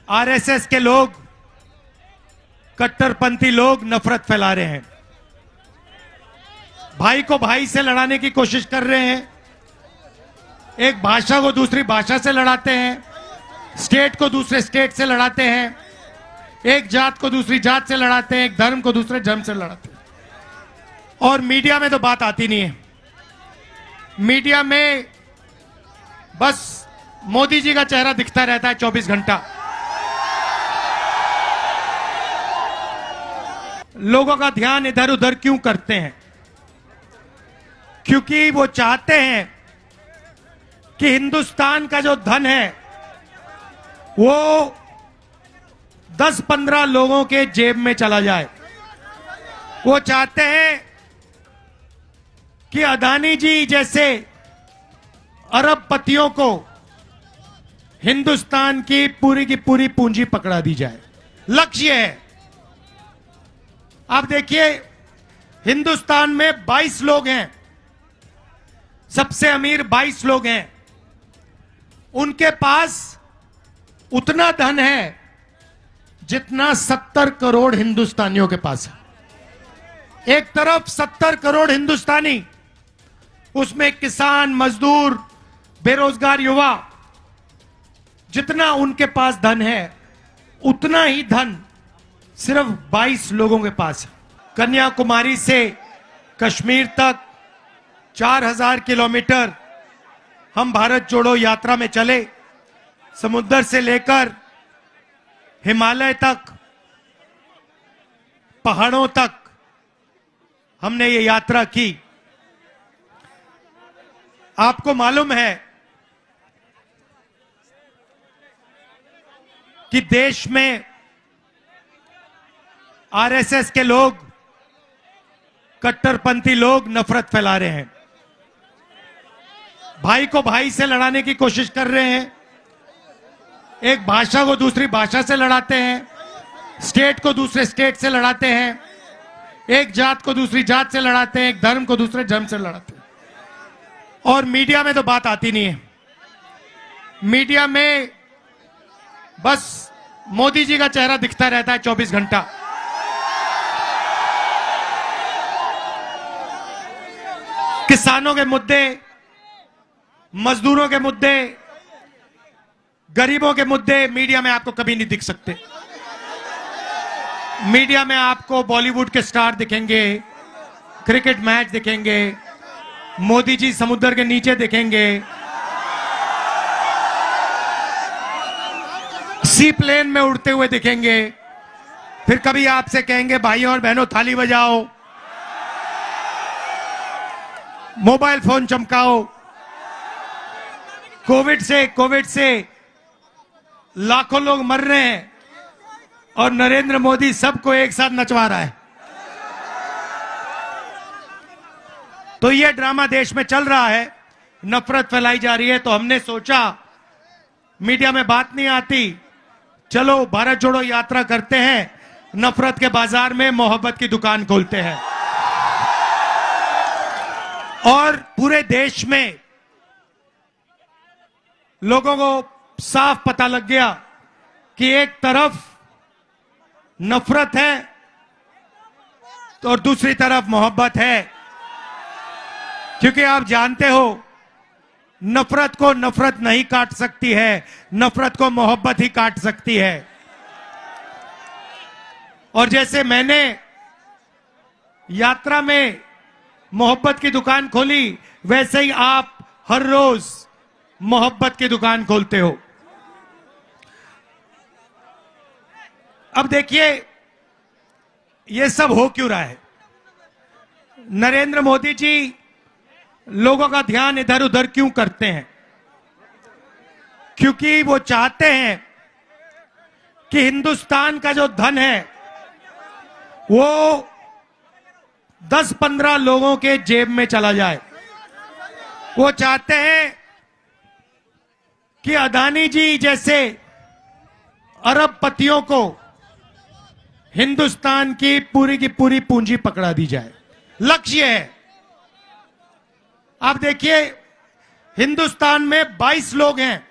RSS के लोग, कट्टरपंथी लोग नफरत फैला रहे हैं, भाई को भाई से लड़ाने की कोशिश कर रहे हैं, एक भाषा को दूसरी भाषा से लड़ाते हैं, स्टेट को दूसरे स्टेट से लड़ाते हैं, एक जात को दूसरी जात से लड़ाते हैं, एक धर्म को दूसरे धर्म से लड़ाते हैं। और मीडिया में तो बात आती नहीं है। मीडिया में बस मोदी जी का चेहरा दिखता रहता है 24 घंटा। लोगों का ध्यान इधर उधर क्यों करते हैं? क्योंकि वो चाहते हैं कि हिंदुस्तान का जो धन है वो 10-15 लोगों के जेब में चला जाए। वो चाहते हैं कि अदानी जी जैसे अरबपतियों को हिंदुस्तान की पूरी पूंजी पकड़ा दी जाए। लक्ष्य है। आप देखिए, हिंदुस्तान में 22 लोग हैं, सबसे अमीर 22 लोग हैं। उनके पास उतना धन है जितना 70 करोड़ हिंदुस्तानियों के पास है। एक तरफ 70 करोड़ हिंदुस्तानी, उसमें किसान, मजदूर, बेरोजगार युवा, जितना उनके पास धन है उतना ही धन सिर्फ 22 लोगों के पास है। कन्याकुमारी से कश्मीर तक 4000 किलोमीटर हम भारत जोड़ो यात्रा में चले। समुद्र से लेकर हिमालय तक, पहाड़ों तक हमने ये यात्रा की। आपको मालूम है कि देश में आरएसएस के लोग, कट्टरपंथी लोग नफरत फैला रहे हैं, भाई को भाई से लड़ाने की कोशिश कर रहे हैं, एक भाषा को दूसरी भाषा से लड़ाते हैं, स्टेट को दूसरे स्टेट से लड़ाते हैं, एक जात को दूसरी जात से लड़ाते हैं, एक धर्म को दूसरे धर्म से लड़ाते हैं। और मीडिया में तो बात आती नहीं है। मीडिया में बस मोदी जी का चेहरा दिखता रहता है 24 घंटा। किसानों के मुद्दे, मजदूरों के मुद्दे, गरीबों के मुद्दे मीडिया में आपको कभी नहीं दिख सकते। मीडिया में आपको बॉलीवुड के स्टार दिखेंगे, क्रिकेट मैच दिखेंगे, मोदी जी समुद्र के नीचे दिखेंगे, सी प्लेन में उड़ते हुए दिखेंगे, फिर कभी आपसे कहेंगे भाइयों और बहनों थाली बजाओ, मोबाइल फोन चमकाओ। कोविड से लाखों लोग मर रहे हैं और नरेंद्र मोदी सबको एक साथ नचवा रहा है। तो ये ड्रामा देश में चल रहा है, नफरत फैलाई जा रही है। तो हमने सोचा मीडिया में बात नहीं आती, चलो भारत जोड़ो यात्रा करते हैं, नफरत के बाजार में मोहब्बत की दुकान खोलते हैं। और पूरे देश में लोगों को साफ पता लग गया कि एक तरफ नफरत है तो और दूसरी तरफ मोहब्बत है। क्योंकि आप जानते हो, नफरत को नफरत नहीं काट सकती है, नफरत को मोहब्बत ही काट सकती है। और जैसे मैंने यात्रा में मोहब्बत की दुकान खोली, वैसे ही आप हर रोज मोहब्बत की दुकान खोलते हो। अब देखिए, ये सब हो क्यों रहा है? नरेंद्र मोदी जी लोगों का ध्यान इधर उधर क्यों करते हैं? क्योंकि वो चाहते हैं कि हिंदुस्तान का जो धन है वो 10-15 लोगों के जेब में चला जाए। वो चाहते हैं कि अदानी जी जैसे अरबपतियों को हिंदुस्तान की पूरी पूंजी पकड़ा दी जाए। लक्ष्य है। आप देखिए, हिंदुस्तान में 22 लोग हैं,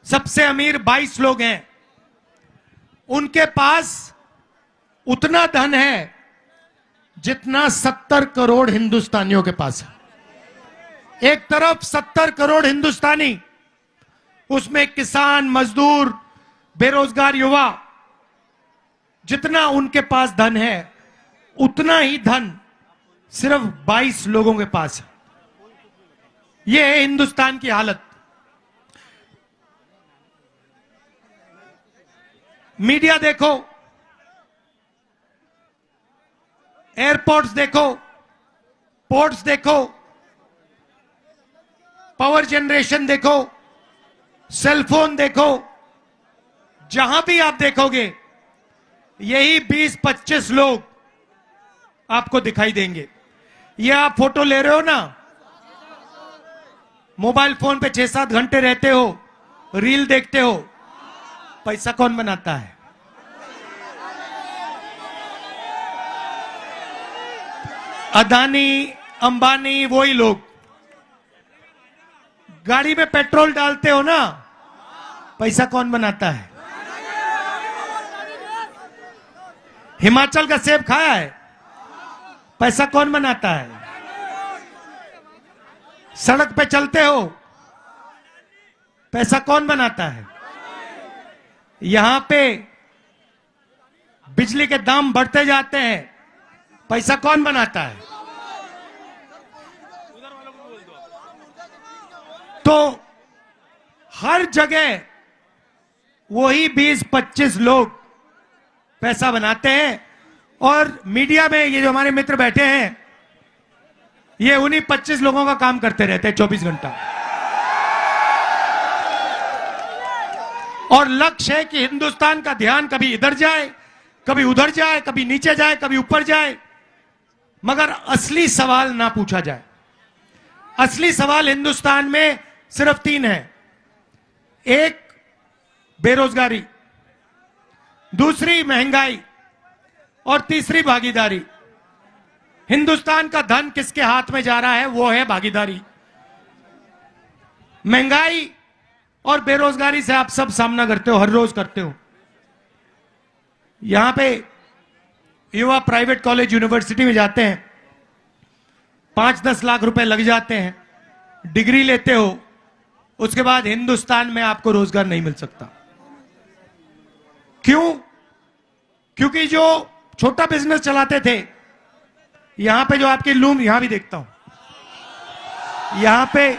सबसे अमीर 22 लोग हैं, उनके पास उतना धन है जितना 70 करोड़ हिंदुस्तानियों के पास है। एक तरफ 70 करोड़ हिंदुस्तानी, उसमें किसान, मजदूर, बेरोजगार युवा, जितना उनके पास धन है उतना ही धन सिर्फ 22 लोगों के पास है। यह है हिंदुस्तान की हालत। मीडिया देखो, एयरपोर्ट्स देखो, पोर्ट्स देखो, पावर जनरेशन देखो, सेलफोन देखो, जहां भी आप देखोगे यही 20-25 लोग आपको दिखाई देंगे। ये आप फोटो ले रहे हो ना, मोबाइल फोन पे 6-7 घंटे रहते हो, रील देखते हो, पैसा कौन बनाता है? अदानी, अंबानी, वही लोग। गाड़ी में पेट्रोल डालते हो ना, पैसा कौन बनाता है? हिमाचल का सेब खाया है, पैसा कौन बनाता है? सड़क पे चलते हो, पैसा कौन बनाता है? यहां पे बिजली के दाम बढ़ते जाते हैं, पैसा कौन बनाता है? तो हर जगह वही 20-25 लोग पैसा बनाते हैं। और मीडिया में ये जो हमारे मित्र बैठे हैं, ये उन्हीं 25 लोगों का काम करते रहते हैं 24 घंटा। और लक्ष्य है कि हिंदुस्तान का ध्यान कभी इधर जाए, कभी उधर जाए, कभी नीचे जाए, कभी ऊपर जाए, मगर असली सवाल ना पूछा जाए। असली सवाल हिंदुस्तान में सिर्फ 3 है। एक, बेरोजगारी, दूसरी महंगाई, और तीसरी भागीदारी। हिंदुस्तान का धन किसके हाथ में जा रहा है? वो है भागीदारी। महंगाई और बेरोजगारी से आप सब सामना करते हो, हर रोज करते हो। यहां पे युवा प्राइवेट कॉलेज, यूनिवर्सिटी में जाते हैं, 5-10 लाख रुपए लग जाते हैं, डिग्री लेते हो, उसके बाद हिंदुस्तान में आपको रोजगार नहीं मिल सकता। क्यों? क्योंकि जो छोटा बिजनेस चलाते थे, यहां पे जो आपकी लूम, यहां भी देखता हूं, यहां पे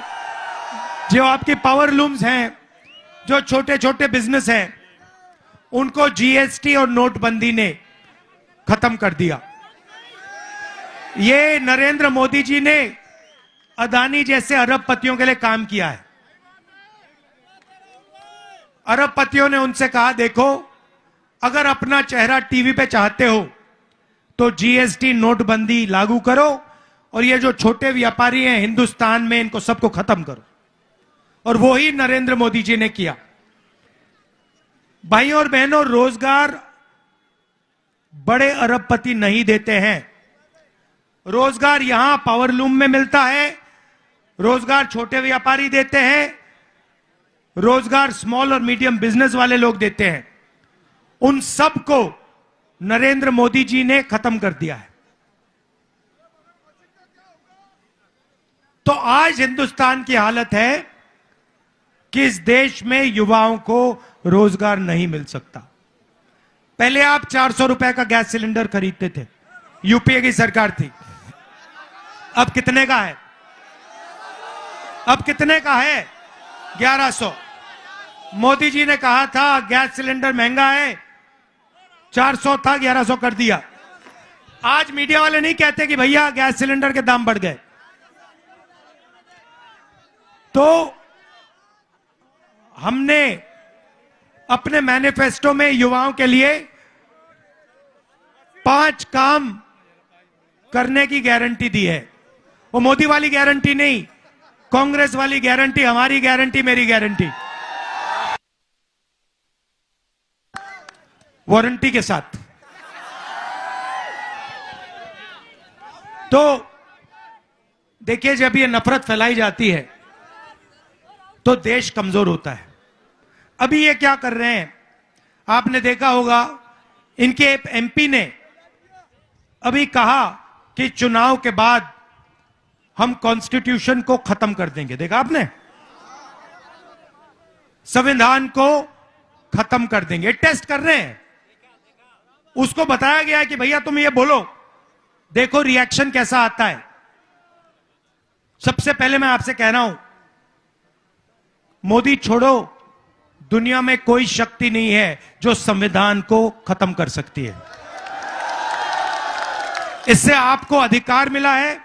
जो आपकी पावर लूम्स हैं, जो छोटे छोटे बिजनेस हैं, उनको जीएसटी और नोटबंदी ने खत्म कर दिया। ये नरेंद्र मोदी जी ने अदानी जैसे अरबपतियों के लिए काम किया है। अरबपतियों ने उनसे कहा, देखो अगर अपना चेहरा टीवी पे चाहते हो तो जीएसटी, नोटबंदी लागू करो, और ये जो छोटे व्यापारी हैं हिंदुस्तान में, इनको सबको खत्म करो। और वो ही नरेंद्र मोदी जी ने किया। भाइयों और बहनों, रोजगार बड़े अरबपति नहीं देते हैं। रोजगार यहां पावरलूम में मिलता है, रोजगार छोटे व्यापारी देते हैं, रोजगार स्मॉल और मीडियम बिजनेस वाले लोग देते हैं। उन सब को नरेंद्र मोदी जी ने खत्म कर दिया है। तो आज हिंदुस्तान की हालत है कि इस देश में युवाओं को रोजगार नहीं मिल सकता। पहले आप 400 रुपए का गैस सिलेंडर खरीदते थे, यूपीए की सरकार थी। अब कितने का है? अब कितने का है? 1100। मोदी जी ने कहा था गैस सिलेंडर महंगा है, 400 था, 1100 कर दिया। आज मीडिया वाले नहीं कहते कि भैया गैस सिलेंडर के दाम बढ़ गए। तो हमने अपने मैनिफेस्टो में युवाओं के लिए 5 काम करने की गारंटी दी है। वो मोदी वाली गारंटी नहीं, कांग्रेस वाली गारंटी, हमारी गारंटी, मेरी गारंटी, वारंटी के साथ। तो देखिए, जब ये नफरत फैलाई जाती है तो देश कमजोर होता है। अभी ये क्या कर रहे हैं, आपने देखा होगा, इनके एमपी ने अभी कहा कि चुनाव के बाद हम कॉन्स्टिट्यूशन को खत्म कर देंगे। देखा आपने, संविधान को खत्म कर देंगे। टेस्ट कर रहे हैं। उसको बताया गया है कि भैया तुम ये बोलो, देखो रिएक्शन कैसा आता है। सबसे पहले मैं आपसे कह रहा हूं, मोदी छोड़ो, दुनिया में कोई शक्ति नहीं है जो संविधान को खत्म कर सकती है। इससे आपको अधिकार मिला है,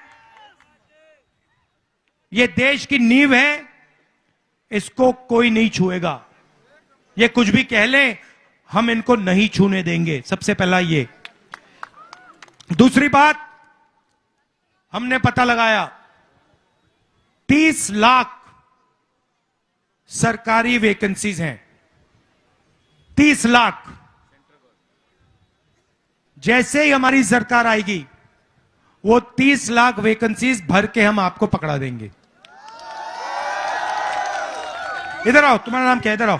यह देश की नींव है, इसको कोई नहीं छुएगा। ये कुछ भी कह ले, हम इनको नहीं छूने देंगे। सबसे पहला ये। दूसरी बात, हमने पता लगाया 30 लाख सरकारी वैकेंसीज हैं। 30 लाख। जैसे ही हमारी सरकार आएगी, वो 30 लाख वैकेंसीज भर के हम आपको पकड़ा देंगे। इधर आओ, तुम्हारा नाम क्या है? इधर आओ।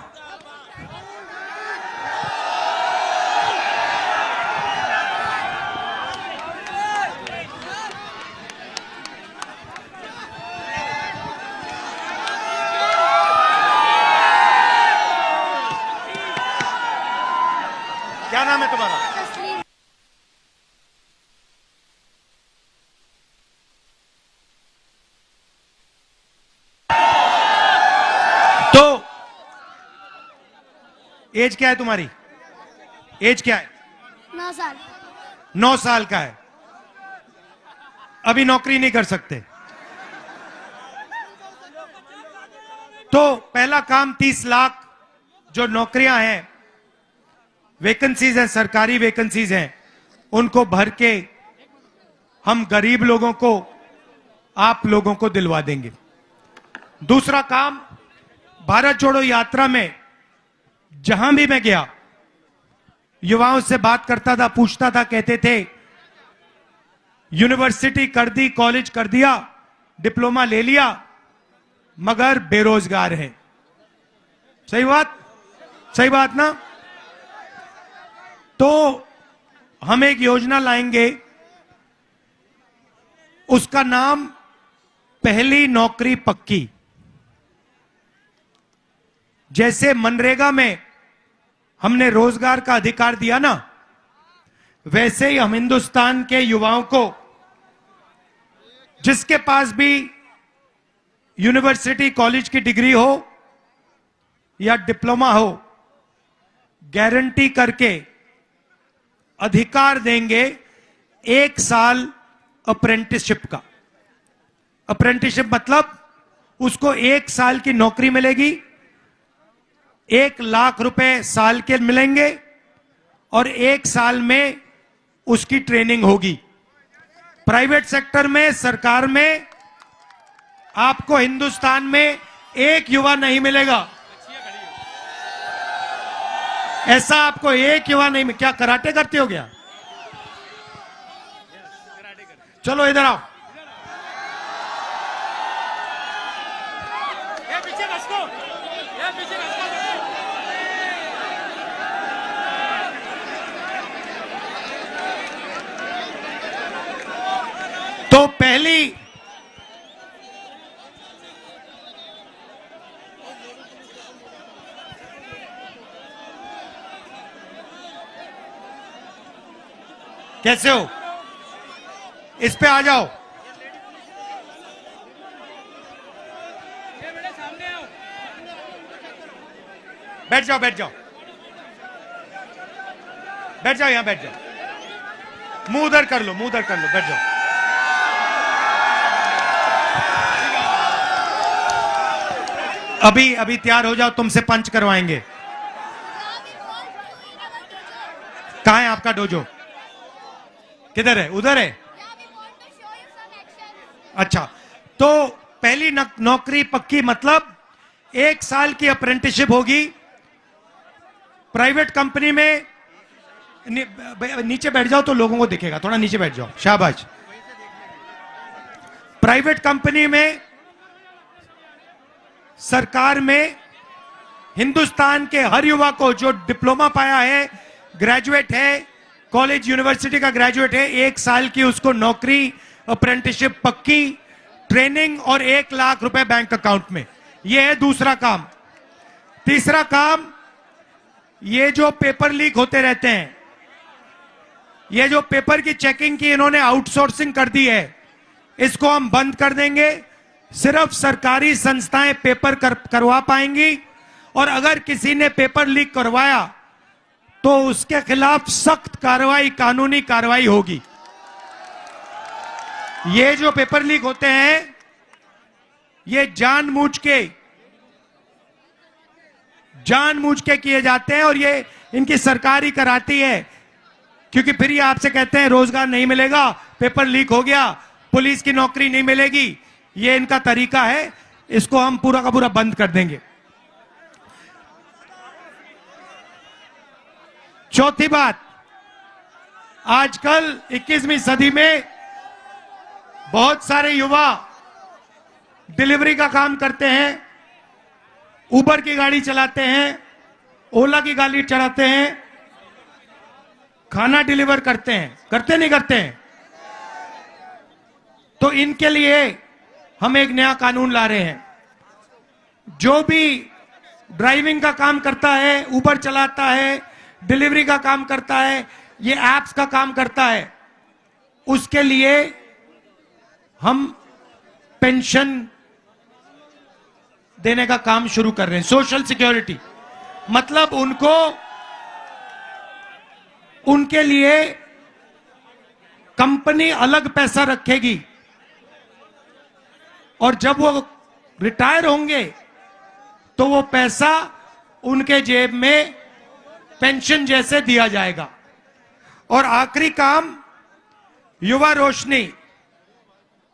क्या नाम है तुम्हारा? तो एज क्या है तुम्हारी? एज क्या है? 9 साल। 9 साल का है। अभी नौकरी नहीं कर सकते। तो पहला काम 30 लाख जो नौकरियां हैं, वैकेंसीज हैं, सरकारी वैकेंसीज हैं, उनको भर के हम गरीब लोगों को, आप लोगों को दिलवा देंगे। दूसरा काम, भारत जोड़ो यात्रा में जहां भी मैं गया, युवाओं से बात करता था, पूछता था, कहते थे यूनिवर्सिटी कर दी, कॉलेज कर दिया, डिप्लोमा ले लिया, मगर बेरोजगार हैं। सही बात? सही बात ना? तो हम एक योजना लाएंगे, उसका नाम पहली नौकरी पक्की। जैसे मनरेगा में हमने रोजगार का अधिकार दिया ना, वैसे ही हम हिंदुस्तान के युवाओं को, जिसके पास भी यूनिवर्सिटी कॉलेज की डिग्री हो या डिप्लोमा हो, गारंटी करके अधिकार देंगे 1 साल अप्रेंटिसशिप का। अप्रेंटिसशिप मतलब उसको 1 साल की नौकरी मिलेगी, 1 लाख रुपए साल के मिलेंगे और 1 साल में उसकी ट्रेनिंग होगी। प्राइवेट सेक्टर में, सरकार में आपको हिंदुस्तान में एक युवा नहीं मिलेगा। ऐसा आपको एक युवा नहीं। क्या कराटे करते हो क्या? चलो इधर आओ। तो पहली कैसे हो? इस पे आ जाओ। बैठ जाओ, बैठ जाओ, बैठ जाओ, यहां बैठ जाओ। मुंह उधर कर लो, मुंह उधर कर लो, बैठ जाओ। अभी अभी तैयार हो जाओ, तुमसे पंच करवाएंगे। कहां है आपका डोजो? किधर है? उधर है। अच्छा, तो पहली नौकरी पक्की मतलब 1 साल की अप्रेंटिसशिप होगी प्राइवेट कंपनी में। नीचे बैठ जाओ तो लोगों को दिखेगा, थोड़ा नीचे बैठ जाओ, शाबाश। प्राइवेट कंपनी में, सरकार में हिंदुस्तान के हर युवा को जो डिप्लोमा पाया है, ग्रेजुएट है, कॉलेज यूनिवर्सिटी का ग्रेजुएट है, 1 साल की उसको नौकरी, अप्रेंटिसशिप पक्की, ट्रेनिंग और 1 लाख रुपए बैंक अकाउंट में। यह है दूसरा काम। तीसरा काम, ये जो पेपर लीक होते रहते हैं, ये जो पेपर की चेकिंग की इन्होंने आउटसोर्सिंग कर दी है, इसको हम बंद कर देंगे। सिर्फ सरकारी संस्थाएं पेपर करवा पाएंगी, और अगर किसी ने पेपर लीक करवाया तो उसके खिलाफ सख्त कार्रवाई, कानूनी कार्रवाई होगी। ये जो पेपर लीक होते हैं, ये जानबूझ के किए जाते हैं, और ये इनकी सरकार ही कराती है, क्योंकि फिर ये आपसे कहते हैं रोजगार नहीं मिलेगा, पेपर लीक हो गया, पुलिस की नौकरी नहीं मिलेगी। ये इनका तरीका है, इसको हम पूरा का पूरा बंद कर देंगे। चौथी बात, आजकल 21वीं सदी में बहुत सारे युवा डिलीवरी का काम करते हैं, उबर की गाड़ी चलाते हैं, ओला की गाड़ी चलाते हैं, खाना डिलीवर करते हैं, करते नहीं करते हैं? तो इनके लिए हम एक नया कानून ला रहे हैं। जो भी ड्राइविंग का काम करता है, उबर चलाता है, डिलीवरी का काम करता है, ये एप्स का काम करता है, उसके लिए हम पेंशन देने का काम शुरू कर रहे हैं। सोशल सिक्योरिटी मतलब उनके लिए कंपनी अलग पैसा रखेगी, और जब वो रिटायर होंगे तो वो पैसा उनके जेब में पेंशन जैसे दिया जाएगा। और आखिरी काम, युवा रोशनी।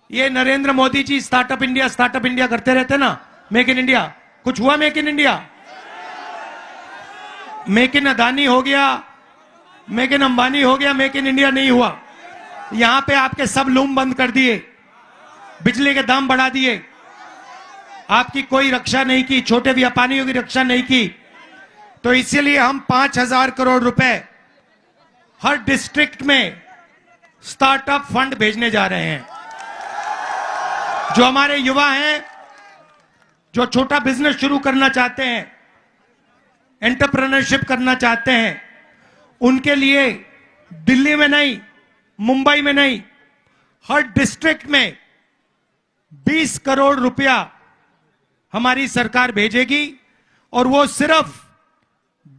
ये नरेंद्र मोदी जी स्टार्टअप इंडिया करते रहते ना, मेक इन इंडिया। कुछ हुआ make in India? Make in Adani हो गया, मेक इन अंबानी हो गया, मेक इन इंडिया नहीं हुआ। यहां पे आपके सब लूम बंद कर दिए, बिजली के दाम बढ़ा दिए, आपकी कोई रक्षा नहीं की, छोटे व्यापारियों की रक्षा नहीं की। तो इसीलिए हम 5,000 करोड़ रुपए हर डिस्ट्रिक्ट में स्टार्टअप फंड भेजने जा रहे हैं। जो हमारे युवा हैं, जो छोटा बिजनेस शुरू करना चाहते हैं, एंटरप्रेन्योरशिप करना चाहते हैं, उनके लिए दिल्ली में नहीं, मुंबई में नहीं, हर डिस्ट्रिक्ट में 20 करोड़ रुपया हमारी सरकार भेजेगी, और वो सिर्फ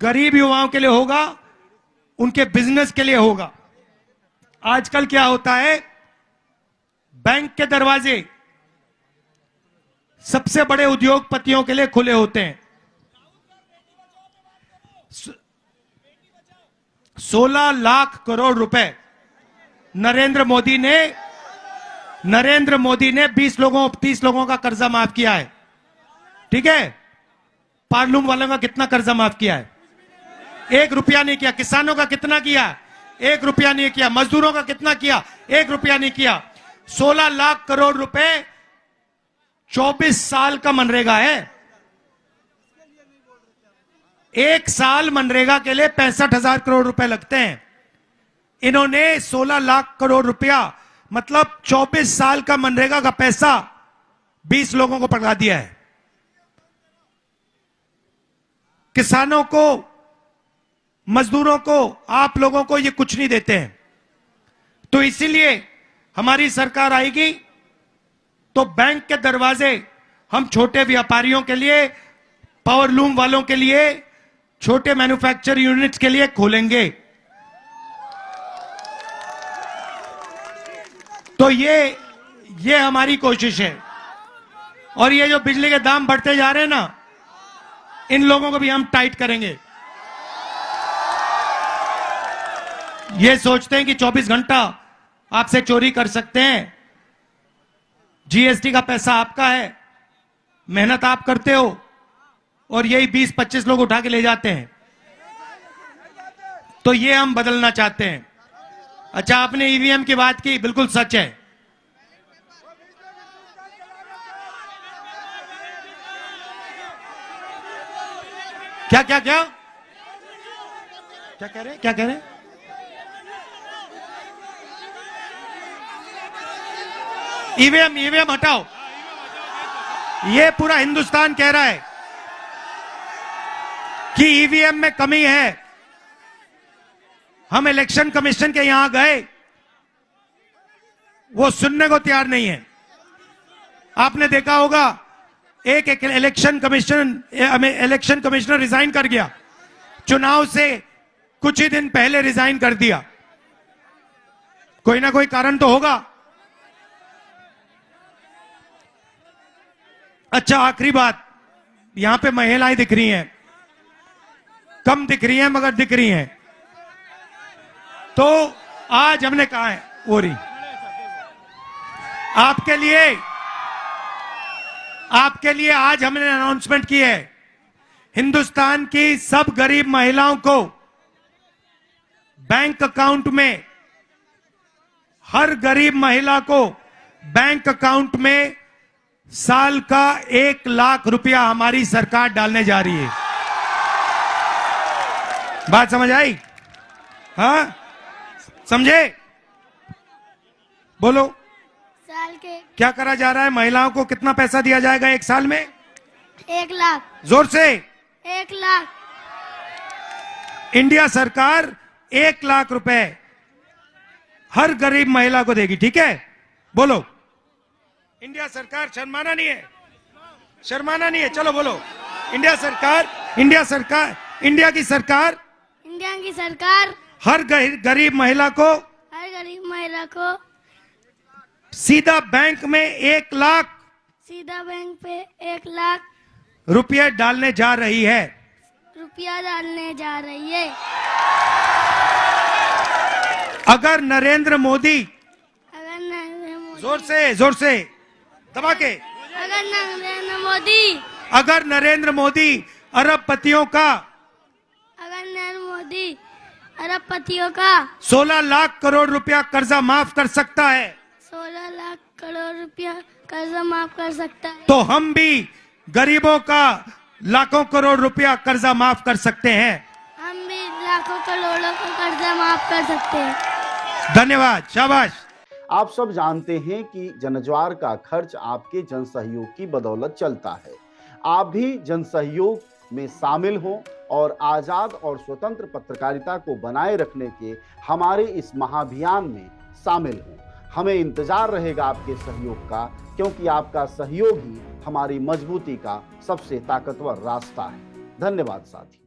गरीब युवाओं के लिए होगा, उनके बिजनेस के लिए होगा। आजकल क्या होता है, बैंक के दरवाजे सबसे बड़े उद्योगपतियों के लिए खुले होते हैं। 16 लाख करोड़ रुपए नरेंद्र मोदी ने 30 लोगों का कर्जा माफ किया है। ठीक है, पार्लूम वालों का कितना कर्जा माफ किया है? 1 रुपया नहीं किया। किसानों का कितना किया? 1 रुपया नहीं किया। मजदूरों का कितना किया? 1 रुपया नहीं किया। 16 लाख करोड़ रुपए 24 साल का मनरेगा है। 1 साल मनरेगा के लिए 65,000 करोड़ रुपए लगते हैं। इन्होंने 16 लाख करोड़ रुपया मतलब 24 साल का मनरेगा का पैसा 20 लोगों को पकड़ा दिया है। किसानों को, मजदूरों को, आप लोगों को ये कुछ नहीं देते हैं। तो इसीलिए हमारी सरकार आएगी तो बैंक के दरवाजे हम छोटे व्यापारियों के लिए, पावरलूम वालों के लिए, छोटे मैन्युफैक्चर यूनिट्स के लिए खोलेंगे। तो ये हमारी कोशिश है। और ये जो बिजली के दाम बढ़ते जा रहे हैं ना, इन लोगों को भी हम टाइट करेंगे। ये सोचते हैं कि 24 घंटा आपसे चोरी कर सकते हैं। जीएसटी का पैसा आपका है, मेहनत आप करते हो, और यही 20-25 लोग उठा के ले जाते हैं। तो ये हम बदलना चाहते हैं। अच्छा, आपने ईवीएम की बात की, बिल्कुल सच है। क्या क्या क्या क्या कह रहे हैं, क्या कह रहे हैं? ईवीएम ईवीएम हटाओ, ये पूरा हिंदुस्तान कह रहा है कि ईवीएम में कमी है। हम इलेक्शन कमीशन के यहां गए, वो सुनने को तैयार नहीं है। आपने देखा होगा एक इलेक्शन कमिश्नर रिजाइन कर गया, चुनाव से कुछ ही दिन पहले रिजाइन कर दिया। कोई ना कोई कारण तो होगा। अच्छा, आखिरी बात, यहां पे महिलाएं दिख रही हैं, कम दिख रही हैं मगर दिख रही हैं। तो आज हमने कहा है ओरी आपके लिए आज हमने अनाउंसमेंट की है, हिंदुस्तान की सब गरीब महिलाओं को बैंक अकाउंट में, हर गरीब महिला को बैंक अकाउंट में साल का 1 लाख रुपया हमारी सरकार डालने जा रही है। बात समझ आई? हाँ, समझे? बोलो, साल के क्या करा जा रहा है? महिलाओं को कितना पैसा दिया जाएगा 1 साल में? 1 लाख। जोर से। 1 लाख। इंडिया सरकार 1 लाख रुपए हर गरीब महिला को देगी, ठीक है? बोलो, इंडिया सरकार, शर्माना नहीं है, शर्माना नहीं है, चलो बोलो, इंडिया की सरकार हर गरीब महिला को सीधा बैंक में 1 लाख रुपये डालने जा रही है। अगर नरेंद्र मोदी, जोर से दबा के, अगर नरेंद्र मोदी अरबपतियों का 16 लाख करोड़ रुपया कर्जा माफ कर सकता है, 16 लाख करोड़ रुपया कर्जा माफ कर सकता है, तो हम भी गरीबों का लाखों करोड़ रुपया कर्जा माफ कर सकते हैं। हम भी लाखों करोड़ों का कर्जा माफ कर सकते हैं। धन्यवाद, शाबाश। आप सब जानते हैं कि जनज्वार का खर्च आपके जनसहयोग की बदौलत चलता है। आप भी जनसहयोग में शामिल हों और आजाद और स्वतंत्र पत्रकारिता को बनाए रखने के हमारे इस महाअभियान में शामिल हों। हमें इंतजार रहेगा आपके सहयोग का, क्योंकि आपका सहयोग ही हमारी मजबूती का सबसे ताकतवर रास्ता है। धन्यवाद साथी।